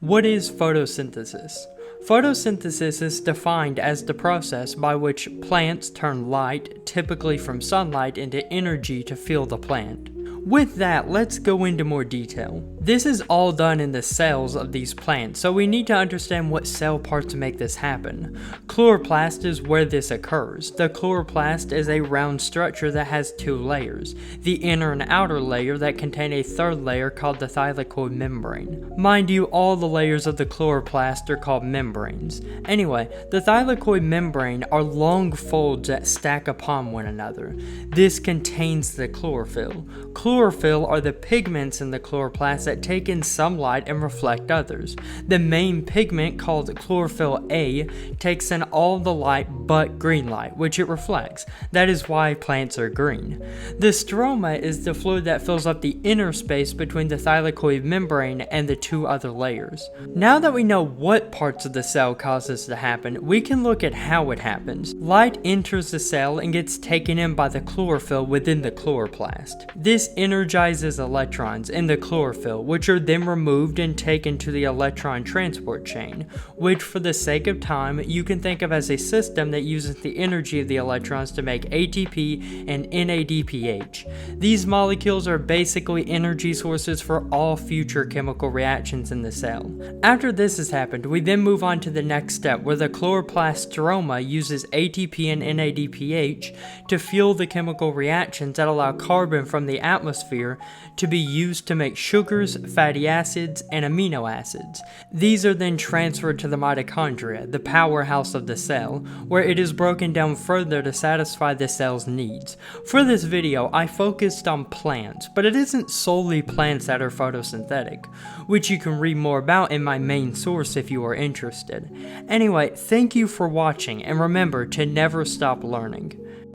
What is photosynthesis? Photosynthesis is defined as the process by which plants turn light, typically from sunlight, into energy to fuel the plant. With that, let's go into more detail. This is all done in the cells of these plants, so we need to understand what cell parts make this happen. Chloroplast is where this occurs. The chloroplast is a round structure that has two layers, the inner and outer layer that contain a third layer called the thylakoid membrane. Mind you, all the layers of the chloroplast are called membranes. Anyway, the thylakoid membrane are long folds that stack upon one another. This contains the chlorophyll. Chlorophyll are the pigments in the chloroplast that take in some light and reflect others. The main pigment, called chlorophyll A, takes in all the light but green light, which it reflects. That is why plants are green. The stroma is the fluid that fills up the inner space between the thylakoid membrane and the two other layers. Now that we know what parts of the cell cause this to happen, we can look at how it happens. Light enters the cell and gets taken in by the chlorophyll within the chloroplast. This energizes electrons in the chlorophyll, which are then removed and taken to the electron transport chain, which for the sake of time you can think of as a system that uses the energy of the electrons to make ATP and NADPH. These molecules are basically energy sources for all future chemical reactions in the cell. After this has happened, we then move on to the next step, where the chloroplast stroma uses ATP and NADPH to fuel the chemical reactions that allow carbon from the atmosphere to be used to make sugars, fatty acids, and amino acids. These are then transferred to the mitochondria, the powerhouse of the cell, where it is broken down further to satisfy the cell's needs. For this video, I focused on plants, but it isn't solely plants that are photosynthetic, which you can read more about in my main source if you are interested. Anyway, thank you for watching, and remember to never stop learning.